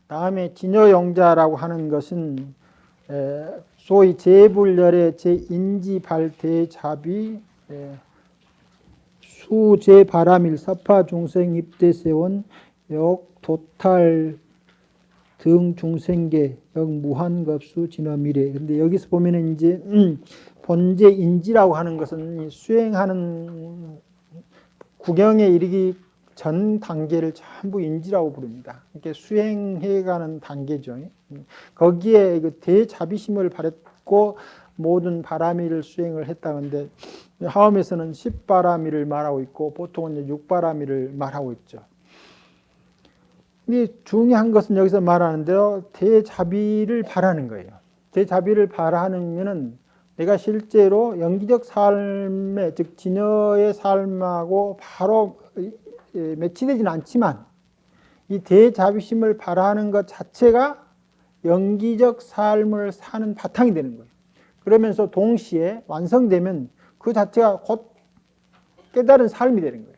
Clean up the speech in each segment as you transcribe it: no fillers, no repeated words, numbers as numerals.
다음에 진여영자라고 하는 것은 소위 제불열의 제인지발대자비 수제바라밀 사파중생 입대세원 역도탈 등 중생계 역무한급수 진화미래. 근데 여기서 보면은 이제 본제인지라고 하는 것은 수행하는 구경에 이르기 전 단계를 전부 인지라고 부릅니다. 이렇게 수행해가는 단계죠. 거기에 그 대자비심을 발했고 모든 바라미를 수행을 했다는데 하엄에서는 10바라미를 말하고 있고 보통은 6바라미를 말하고 있죠. 이 중요한 것은 여기서 말하는데요, 대자비를 바라는 거예요. 대자비를 바라면은 내가 실제로 영기적 삶의, 즉 진여의 삶하고 바로 매치되지는 않지만 이 대자비심을 바라는 것 자체가 영기적 삶을 사는 바탕이 되는 거예요. 그러면서 동시에 완성되면 그 자체가 곧 깨달은 삶이 되는 거예요.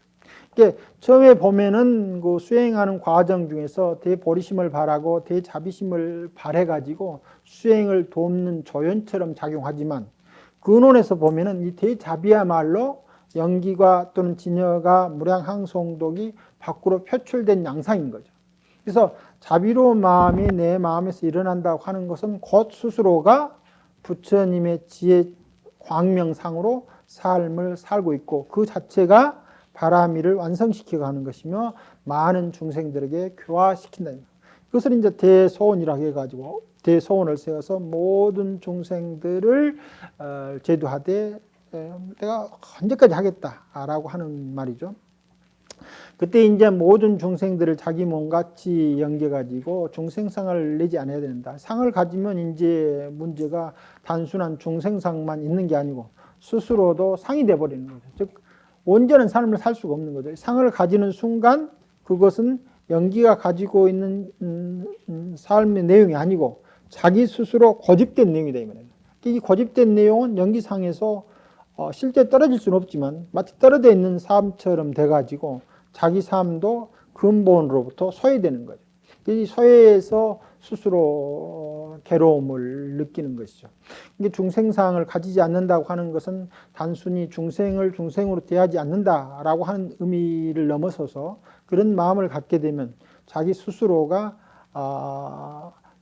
처음에 보면은 그 수행하는 과정 중에서 대보리심을 바라고 대자비심을 발해가지고 수행을 돕는 조연처럼 작용하지만 근원에서 보면은 이 대자비야말로 영기가 또는 진여가 무량항송독이 밖으로 표출된 양상인 거죠. 그래서 자비로운 마음이 내 마음에서 일어난다고 하는 것은 곧 스스로가 부처님의 지혜 광명상으로 삶을 살고 있고 그 자체가 바라미를 완성시켜가는 것이며 많은 중생들에게 교화시킨다. 그것을 이제 대소원이라고 해가지고 대소원을 세워서 모든 중생들을 제도하되 내가 언제까지 하겠다라고 하는 말이죠. 그때 이제 모든 중생들을 자기 몸같이 연계가지고 중생상을 내지 않아야 된다. 상을 가지면 이제 문제가 단순한 중생상만 있는 게 아니고 스스로도 상이 돼버리는 거죠. 즉 온전한 삶을 살 수가 없는 거죠. 상을 가지는 순간 그것은 연기가 가지고 있는 삶의 내용이 아니고 자기 스스로 고집된 내용이 되는 이 고집된 내용은 연기상에서 실제 떨어질 수는 없지만 마치 떨어져 있는 삶처럼 돼가지고 자기 삶도 근본으로부터 소외되는 거죠. 이 소외에서 스스로 괴로움을 느끼는 것이죠. 이게 중생상을 가지지 않는다고 하는 것은 단순히 중생을 중생으로 대하지 않는다라고 하는 의미를 넘어서서 그런 마음을 갖게 되면 자기 스스로가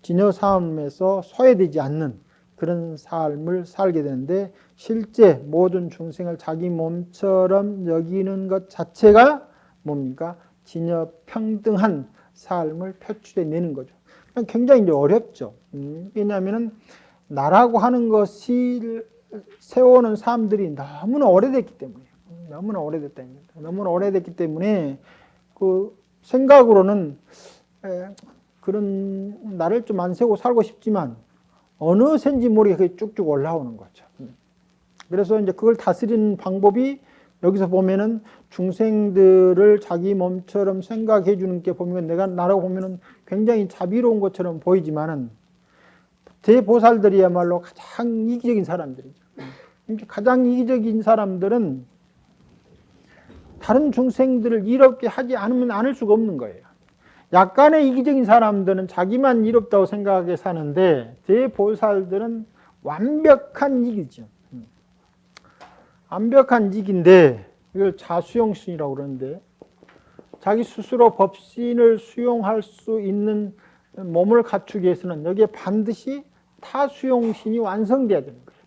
진여 삶에서 소외되지 않는 그런 삶을 살게 되는데 실제 모든 중생을 자기 몸처럼 여기는 것 자체가 뭡니까? 진여 평등한 삶을 표출해내는 거죠. 굉장히 이제 어렵죠. 왜냐하면 나라고 하는 것이 세워오는 사람들이 너무나 오래됐기 때문에 너무나 오래됐기 때문에 그 생각으로는 그런 나를 좀 안 세우고 살고 싶지만 어느샌지 모르게 그게 쭉쭉 올라오는 거죠. 그래서 이제 그걸 다스리는 방법이 여기서 보면은 중생들을 자기 몸처럼 생각해 주는 게 보면 내가 나라고 보면은 굉장히 자비로운 것처럼 보이지만은 대보살들이야말로 가장 이기적인 사람들이죠. 가장 이기적인 사람들은 다른 중생들을 이롭게 하지 않으면 않을 수가 없는 거예요. 약간의 이기적인 사람들은 자기만 이롭다고 생각하게 사는데 대보살들은 완벽한 이기죠. 완벽한 이기인데 이걸 자수용신이라고 그러는데 자기 스스로 법신을 수용할 수 있는 몸을 갖추기 위해서는 여기에 반드시 타수용신이 완성돼야 되는 거예요.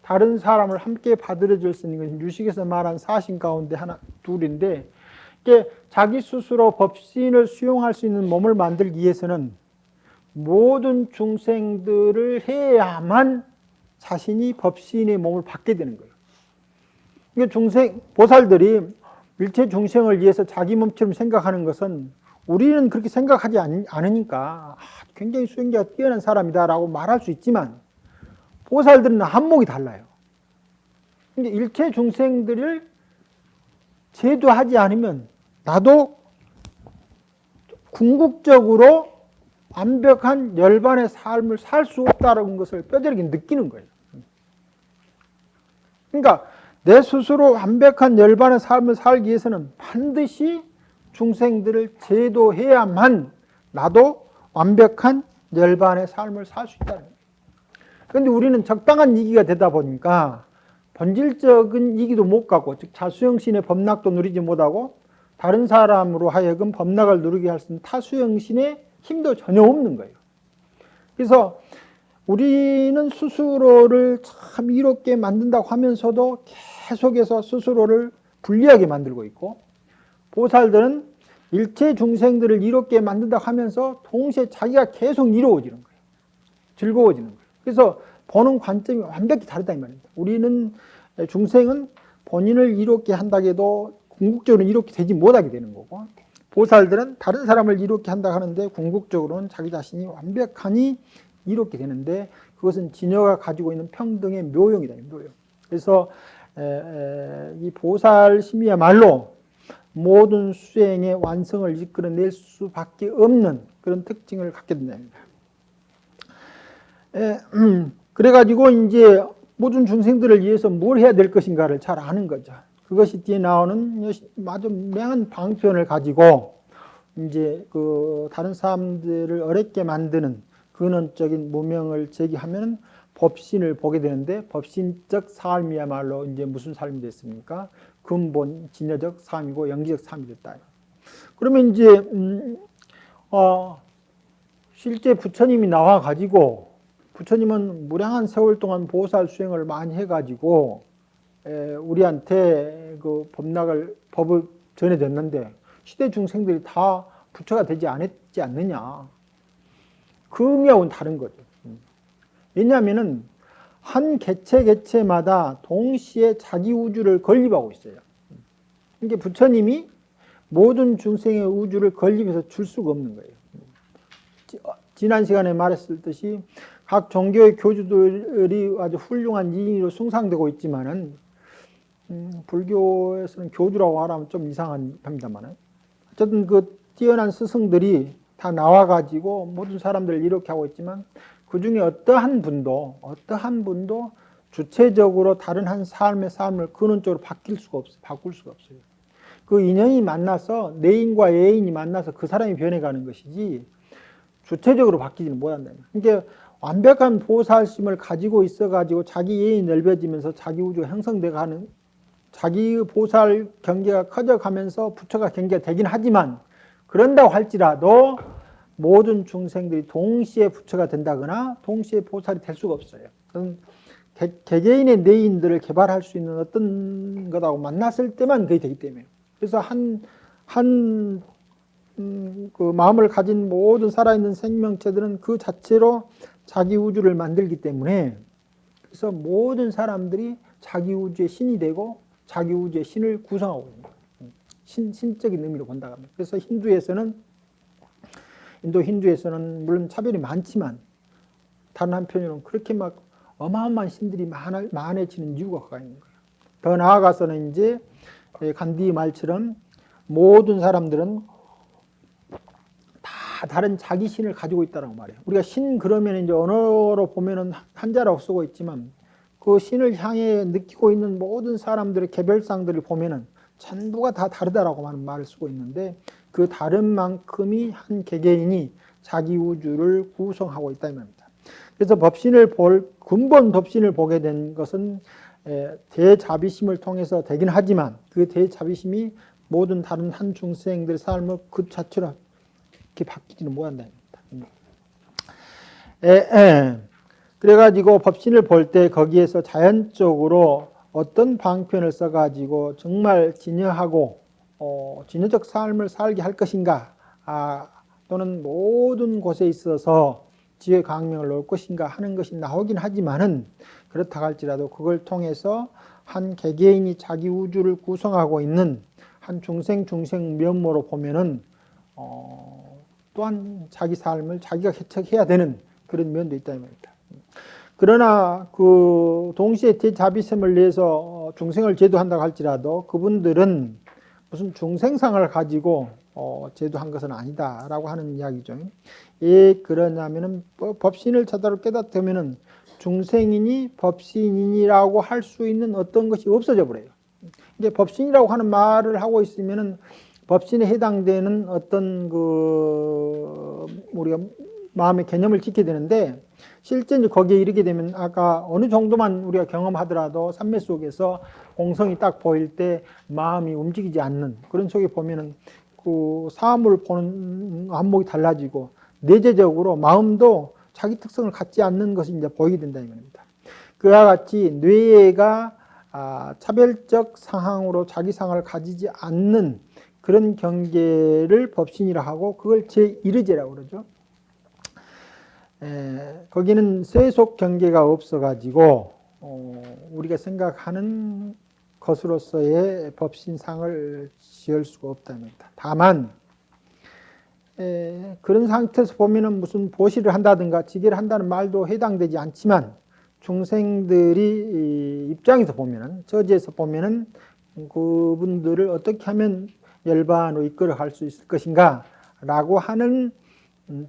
다른 사람을 함께 받아들여 수 있는 것은 유식에서 말한 사신 가운데 하나, 둘인데 자기 스스로 법신을 수용할 수 있는 몸을 만들기 위해서는 모든 중생들을 해야만 자신이 법신의 몸을 받게 되는 거예요. 보살들이 일체 중생을 위해서 자기 몸처럼 생각하는 것은 우리는 그렇게 생각하지 않으니까 굉장히 수행자가 뛰어난 사람이다라고 말할 수 있지만 보살들은 한목이 달라요. 근데 일체 중생들을 제도하지 않으면 나도 궁극적으로 완벽한 열반의 삶을 살 수 없다는 것을 뼈저리게 느끼는 거예요. 그러니까 내 스스로 완벽한 열반의 삶을 살기 위해서는 반드시 중생들을 제도해야만 나도 완벽한 열반의 삶을 살 수 있다는 거예요. 그런데 우리는 적당한 이기가 되다 보니까 본질적인 이기도 못 가고, 즉 자수형신의 법락도 누리지 못하고 다른 사람으로 하여금 법락을 누리게 할 수 있는 타수형신의 힘도 전혀 없는 거예요. 그래서 우리는 스스로를 참 이롭게 만든다고 하면서도 계속해서 스스로를 불리하게 만들고 있고, 보살들은 일체 중생들을 이롭게 만든다고 하면서 동시에 자기가 계속 이로워지는 거예요. 즐거워지는 거예요. 그래서 보는 관점이 완벽히 다르다 이 말입니다. 우리는 중생은 본인을 이롭게 한다고 해도 궁극적으로 이롭게 되지 못하게 되는 거고, 보살들은 다른 사람을 이롭게 한다고 하는데 궁극적으로는 자기 자신이 완벽하니 이롭게 되는데, 그것은 진여가 가지고 있는 평등의 묘용이다. 묘용. 그래서 이 보살심이야말로 모든 수행의 완성을 이끌어낼 수밖에 없는 그런 특징을 갖게 된답니다. 그래가지고 이제 모든 중생들을 위해서 뭘 해야 될 것인가를 잘 아는 거죠. 그것이 뒤에 나오는 아주 맹한 방편을 가지고 이제 그 다른 사람들을 어렵게 만드는 근원적인 무명을 제기하면 법신을 보게 되는데, 법신적 삶이야말로 이제 무슨 삶이 됐습니까? 근본 진여적 삶이고 영지적 삶이 됐다. 그러면 이제 실제 부처님이 나와 가지고, 부처님은 무량한 세월 동안 보살 수행을 많이 해가지고 우리한테 그 법을 전해줬는데 시대 중생들이 다 부처가 되지 않았지 않느냐. 그 의미하고는 다른 거죠. 왜냐하면은 한 개체마다 동시에 자기 우주를 건립하고 있어요. 그러니까 부처님이 모든 중생의 우주를 건립해서 줄 수가 없는 거예요. 지난 시간에 말했듯이 각 종교의 교주들이 아주 훌륭한 이인으로 숭상되고 있지만은 불교에서는 교주라고 하라면 좀 이상합니다만은, 어쨌든 그 뛰어난 스승들이 다 나와가지고 모든 사람들을 이렇게 하고 있지만, 그 중에 어떠한 분도 주체적으로 다른 한 삶의 삶을 근원적으로 바꿀 수가 없어요. 그 인연이 만나서, 내인과 애인이 만나서 그 사람이 변해가는 것이지 주체적으로 바뀌지는 못한다. 그러니까 완벽한 보살심을 가지고 있어가지고 자기 예이 넓어지면서 자기 우주가 형성돼가는, 자기 보살 경계가 커져가면서 부처가 경계가 되긴 하지만, 그런다고 할지라도 모든 중생들이 동시에 부처가 된다거나 동시에 보살이 될 수가 없어요. 개개인의 내인들을 개발할 수 있는 어떤 것하고 만났을 때만 그게 되기 때문에, 그래서 그 마음을 가진 모든 살아있는 생명체들은 그 자체로 자기 우주를 만들기 때문에, 그래서 모든 사람들이 자기 우주의 신이 되고 자기 우주의 신을 구성하고 있는 거예요. 신적인 의미로 본다고 합니다. 그래서 인도 힌두에서는 물론 차별이 많지만, 다른 한편으로는 그렇게 막 어마어마한 신들이 많아지는 이유가 그가 있는 거예요. 더 나아가서는 이제 간디 말처럼 모든 사람들은 다 다른 자기 신을 가지고 있다고 말해요. 우리가 신 그러면 이제 언어로 보면은 한자라고 쓰고 있지만, 그 신을 향해 느끼고 있는 모든 사람들의 개별상들을 보면은 전부가 다 다르다라고 하는 말을 쓰고 있는데, 그 다른 만큼이 한 개개인이 자기 우주를 구성하고 있다 이 말입니다. 그래서 근본 법신을 보게 된 것은 대자비심을 통해서 되긴 하지만, 그 대자비심이 모든 다른 한 중생들의 삶을 그 자체로 이렇게 바뀌지는 못한다. 그래가지고 법신을 볼 때 거기에서 자연적으로 어떤 방편을 써가지고 정말 진여하고 진여적 삶을 살게 할 것인가, 또는 모든 곳에 있어서 지혜 강명을 놓을 것인가 하는 것이 나오긴 하지만은, 그렇다 할지라도 그걸 통해서 한 개개인이 자기 우주를 구성하고 있는 한 중생 면모로 보면은 또한 자기 삶을 자기가 개척해야 되는 그런 면도 있다 이 말입니다. 그러나 그 동시에 대자비심을 위해서 중생을 제도한다고 할지라도 그분들은 무슨 중생상을 가지고 제도한 것은 아니다라고 하는 이야기죠. 왜 그러냐면은 법신을 제대로 깨닫으면은 중생이니 법신이니라고 할 수 있는 어떤 것이 없어져 버려요. 이제 법신이라고 하는 말을 하고 있으면은 법신에 해당되는 어떤 그 우리가 마음의 개념을 지켜야 되는데 실제 이제 거기에 이르게 되면 아까 어느 정도만 우리가 경험하더라도 삼매 속에서 공성이 딱 보일 때 마음이 움직이지 않는 그런 속에 보면은 그 사물을 보는 안목이 달라지고 내재적으로 마음도 자기 특성을 갖지 않는 것이 이제 보이게 된다 이 말입니다. 그와 같이 뇌가 차별적 상황으로 자기 상을 가지지 않는 그런 경계를 법신이라 하고 그걸 제1의제라고 그러죠. 거기는 세속 경계가 없어가지고 우리가 생각하는 것으로서의 법신상을 지을 수가 없답니다. 다만 그런 상태에서 보면은 무슨 보시를 한다든가 지계를 한다는 말도 해당되지 않지만 중생들이 입장에서 보면은 저지에서 보면은 그분들을 어떻게 하면 열반으로 이끌어갈 수 있을 것인가 라고 하는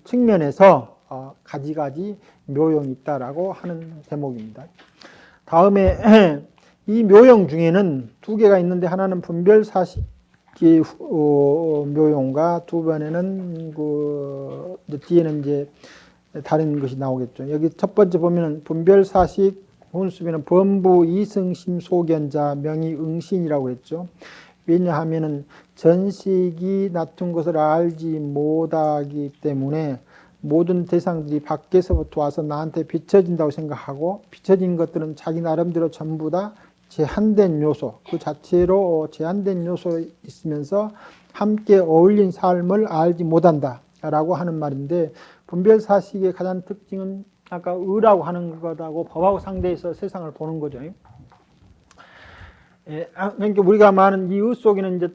측면에서 가지가지 묘용이 있다라고 하는 대목입니다. 다음에 이 묘용 중에는 두 개가 있는데 하나는 분별사식의 묘용과 두 번에는 뒤에는 이제 다른 것이 나오겠죠. 여기 첫 번째 보면은 분별사식 혼수비는 범부 이승심 소견자 명의 응신이라고 했죠. 왜냐하면은 전식이 나툰 것을 알지 못하기 때문에 모든 대상들이 밖에서부터 와서 나한테 비춰진다고 생각하고 비춰진 것들은 자기 나름대로 전부 다 제한된 요소, 그 자체로 제한된 요소 있으면서 함께 어울린 삶을 알지 못한다라고 하는 말인데 분별사식의 가장 특징은 아까 의라고 하는 것하고 법하고 상대해서 세상을 보는 거죠. 그러니까 우리가 말하는 이 의 속에는 이제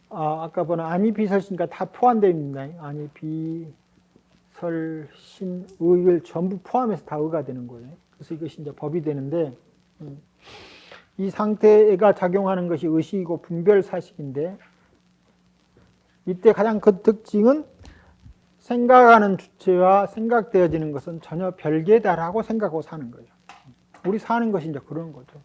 아까 보는 아니 비설신과 다 포함되어 있습니다. 아니 비설신 의를 전부 포함해서 다 의가 되는 거예요. 그래서 이것이 이제 법이 되는데 이 상태가 작용하는 것이 의식이고 분별사식인데 이때 가장 큰 특징은 생각하는 주체와 생각되어지는 것은 전혀 별개다라고 생각하고 사는 거죠. 우리 사는 것이 이제 그런 거죠.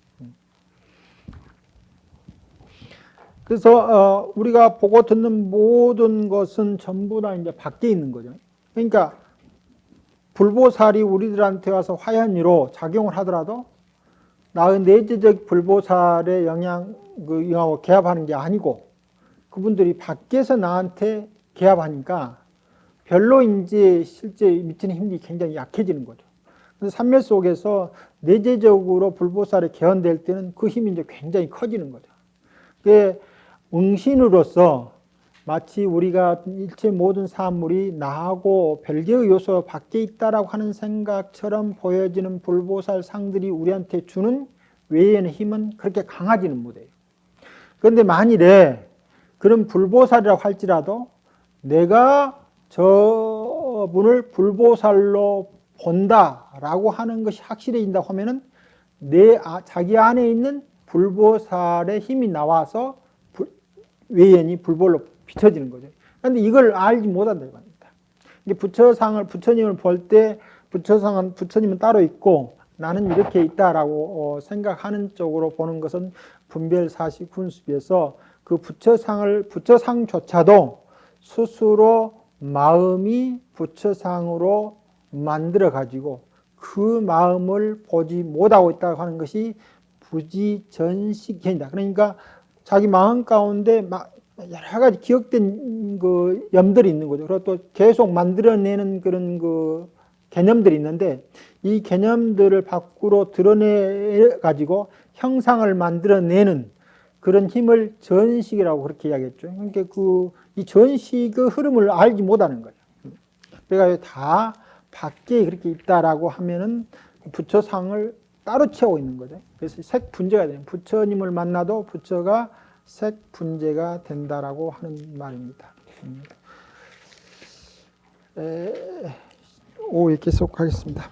그래서 우리가 보고 듣는 모든 것은 전부 다 이제 밖에 있는 거죠. 그러니까 불보살이 우리들한테 와서 화연이로 작용을 하더라도 나의 내재적 불보살의 영향하고 개합하는 게 아니고 그분들이 밖에서 나한테 개합하니까 별로 이제 실제 미치는 힘이 굉장히 약해지는 거죠. 그래서 삼매 속에서 내재적으로 불보살에 개헌될 때는 그 힘이 이제 굉장히 커지는 거죠. 그게 응신으로서 마치 우리가 일체 모든 사물이 나하고 별개의 요소 밖에 있다라고 하는 생각처럼 보여지는 불보살 상들이 우리한테 주는 외에는 힘은 그렇게 강하지는 못해요. 그런데 만일에 그런 불보살이라고 할지라도 내가 저분을 불보살로 본다라고 하는 것이 확실해진다고 하면은 자기 안에 있는 불보살의 힘이 나와서 외연이 불보로 비춰지는 거죠. 그런데 이걸 알지 못한다 이겁니다. 부처님을 볼 때 부처님은 따로 있고 나는 이렇게 있다라고 생각하는 쪽으로 보는 것은 분별사식 훈습에서 그 부처상조차도 스스로 마음이 부처상으로 만들어 가지고 그 마음을 보지 못하고 있다고 하는 것이 부지전식견이다. 그러니까 자기 마음 가운데 여러 가지 기억된 그 염들이 있는 거죠. 그리고 또 계속 만들어내는 그런 그 개념들이 있는데 이 개념들을 밖으로 드러내 가지고 형상을 만들어내는 그런 힘을 전식이라고 그렇게 이야기했죠. 그러니까 이 전식의 흐름을 알지 못하는 거예요. 그러니까 다 밖에 그렇게 있다라고 하면은 부처상을 따로 채우고 있는 거죠. 그래서 색분재가 돼요. 부처님을 만나도 부처가 색분재가 된다라고 하는 말입니다. 이렇게 계속하겠습니다.